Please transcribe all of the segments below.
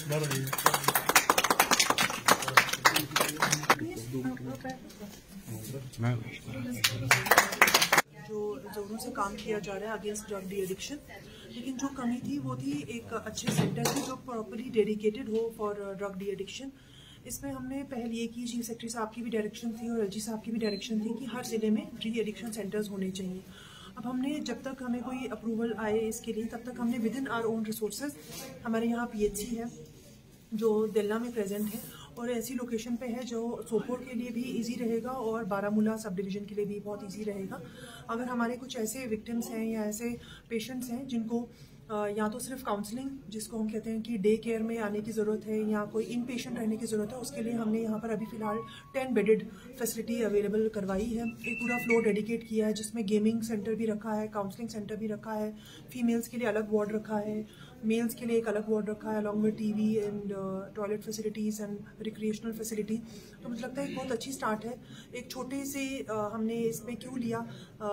जो जोरों से काम किया जा रहा है अगेंस्ट ड्रग डी एडिक्शन, लेकिन जो कमी थी वो थी एक अच्छे सेंटर की जो प्रॉपर्ली डेडिकेटेड हो फॉर ड्रग डी एडिक्शन। इसमें हमने पहल ये की, चीफ सेक्रेटरी साहब की भी डायरेक्शन थी और एलजी साहब की भी डायरेक्शन थी कि हर जिले में डी एडिक्शन सेंटर्स होने चाहिए। अब हमने जब तक हमें कोई अप्रूवल आए इसके लिए, तब तक हमने within our own resources, हमारे यहाँ पीएचसी है जो दिल्ला में प्रेजेंट है और ऐसी लोकेशन पे है जो सोपोर के लिए भी इजी रहेगा और बारामूला सब डिवीज़न के लिए भी बहुत इजी रहेगा। अगर हमारे कुछ ऐसे विक्टिम्स हैं या ऐसे पेशेंट्स हैं जिनको या तो सिर्फ काउंसलिंग, जिसको हम कहते हैं कि डे केयर में आने की ज़रूरत है, या कोई इन पेशेंट रहने की ज़रूरत है, उसके लिए हमने यहाँ पर अभी फ़िलहाल 10 बेडेड फैसिलिटी अवेलेबल करवाई है। एक पूरा फ्लोर डेडिकेट किया है जिसमें गेमिंग सेंटर भी रखा है, काउंसलिंग सेंटर भी रखा है, फीमेल्स के लिए अलग वार्ड रखा है, मेल्स के लिए एक अलग वार्ड रखा है, along with TV and toilet facilities and recreational facility. तो मुझे लगता है एक बहुत अच्छी स्टार्ट है। एक छोटे से हमने इसमें क्यों लिया,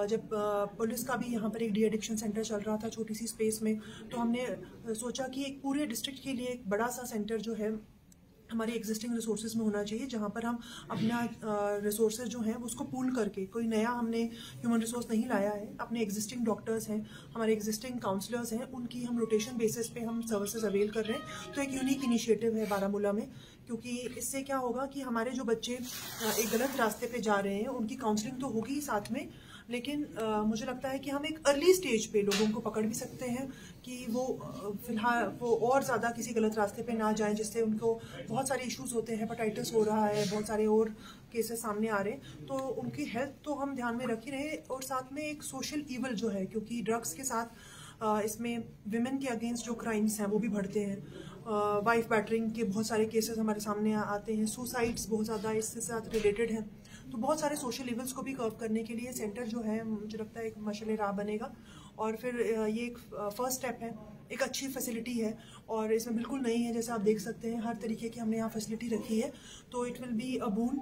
जब पुलिस का भी यहाँ पर एक डी एडिक्शन सेंटर चल रहा था छोटी सी स्पेस में, तो हमने सोचा कि एक पूरे डिस्ट्रिक्ट के लिए एक बड़ा सा सेंटर जो है हमारे एग्जिस्टिंग रिसोर्सेज में होना चाहिए, जहाँ पर हम अपना रिसोर्सेज जो हैं उसको पूल करके, कोई नया हमने ह्यूमन रिसोर्स नहीं लाया है, अपने एग्जिस्टिंग डॉक्टर्स हैं, हमारे एग्जिस्टिंग काउंसलर्स हैं, उनकी हम रोटेशन बेसिस पे हम सर्विसेज अवेल कर रहे हैं। तो एक यूनिक इनिशिएटिव है बारामूला में, क्योंकि इससे क्या होगा कि हमारे जो बच्चे एक गलत रास्ते पे जा रहे हैं उनकी काउंसलिंग तो होगी साथ में, लेकिन मुझे लगता है कि हम एक अर्ली स्टेज पे लोगों को पकड़ भी सकते हैं कि वो फिलहाल वो और ज़्यादा किसी गलत रास्ते पे ना जाएं, जिससे उनको बहुत सारे इश्यूज होते हैं, हेपेटाइटिस हो रहा है, बहुत सारे और केसेस सामने आ रहे हैं, तो उनकी हेल्थ तो हम ध्यान में रख ही रहे, और साथ में एक सोशल ईवल जो है, क्योंकि ड्रग्स के साथ इसमें विमेन के अगेंस्ट जो क्राइम्स हैं वो भी बढ़ते हैं। वाइफ बैटरिंग के बहुत सारे केसेस हमारे सामने आते हैं, सुसाइड्स बहुत ज़्यादा इसके साथ रिलेटेड हैं। तो बहुत सारे सोशल इवेंट्स को भी कर्व करने के लिए सेंटर जो है मुझे लगता है एक मशाल राह बनेगा। और फिर ये एक फर्स्ट स्टेप है, एक अच्छी फैसिलिटी है और इसमें बिल्कुल नहीं है, जैसे आप देख सकते हैं हर तरीके की हमने यहाँ फैसिलिटी रखी है, तो it will be a boon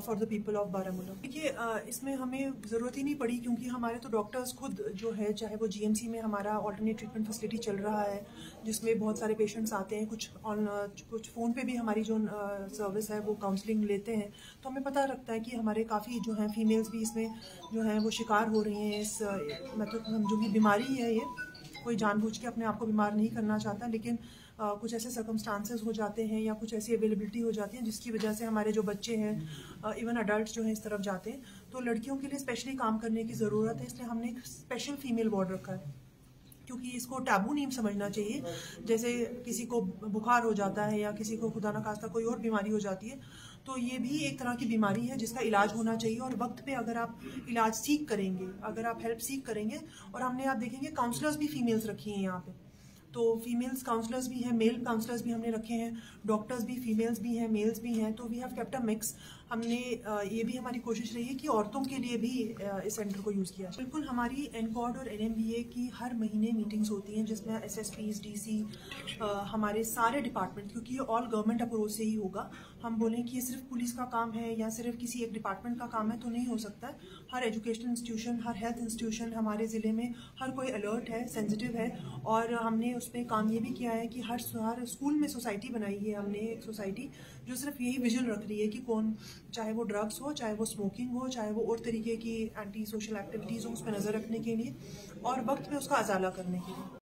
for the people of Baramulla. देखिए इसमें हमें ज़रूरत ही नहीं पड़ी, क्योंकि हमारे तो डॉक्टर्स खुद जो है, चाहे वो जीएमसी में हमारा ऑल्टरनेट ट्रीटमेंट फैसिलिटी चल रहा है जिसमें बहुत सारे पेशेंट्स आते हैं, कुछ फ़ोन पे भी हमारी जो सर्विस है वो काउंसलिंग लेते हैं, तो हमें पता लगता है कि हमारे काफ़ी जो हैं फीमेल्स भी इसमें जो हैं वो शिकार हो रही हैं इस मतलब जो भी बीमारी है, ये कोई जानबूझ के अपने आप को बीमार नहीं करना चाहता, लेकिन कुछ ऐसे सर्कमस्टांसेस हो जाते हैं या कुछ ऐसी अवेलेबिलिटी हो जाती है जिसकी वजह से हमारे जो बच्चे हैं, इवन अडल्ट जो हैं इस तरफ जाते हैं। तो लड़कियों के लिए स्पेशली काम करने की ज़रूरत है, इसलिए हमने एक स्पेशल फीमेल वार्ड रखा है, क्योंकि इसको टैबू नहीं समझना चाहिए। जैसे किसी को बुखार हो जाता है या किसी को खुदा न खास्ता कोई और बीमारी हो जाती है, तो ये भी एक तरह की बीमारी है जिसका इलाज होना चाहिए, और वक्त पे अगर आप इलाज सीख करेंगे, अगर आप हेल्प सीख करेंगे, और हमने आप देखेंगे काउंसलर्स भी फीमेल्स रखी हैं यहाँ पे, तो फीमेल्स काउंसलर्स भी हैं, मेल काउंसलर्स भी हमने रखे हैं, डॉक्टर्स भी फीमेल्स भी हैं, मेल्स भी हैं, तो we have kept a mix. हमने ये भी हमारी कोशिश रही है कि औरतों के लिए भी इस सेंटर को यूज़ किया। बिल्कुल हमारी एनकॉर्ड और एनएमबीए की हर महीने मीटिंग्स होती हैं जिसमें एसएसपीज, डीसी, हमारे सारे डिपार्टमेंट, क्योंकि ये ऑल गवर्नमेंट अप्रोच से ही होगा। हम बोलें कि ये सिर्फ पुलिस का काम है या सिर्फ किसी एक डिपार्टमेंट का काम है तो नहीं हो सकता है। हर एजुकेशनल इंस्टीट्यूशन, हर हेल्थ इंस्टीट्यूशन हमारे ज़िले में हर कोई अलर्ट है, सेंसिटिव है, और हमने उस पर काम ये भी किया है कि हर स्कूल में सोसाइटी बनाई है हमने, एक सोसाइटी जो सिर्फ यही विजन रख रही है कि कौन, चाहे वो ड्रग्स हो, चाहे वो स्मोकिंग हो, चाहे वो और तरीके की एंटी सोशल एक्टिविटीज़ हो, उस पर नज़र रखने के लिए और वक्त पे उसका अजाला करने के लिए।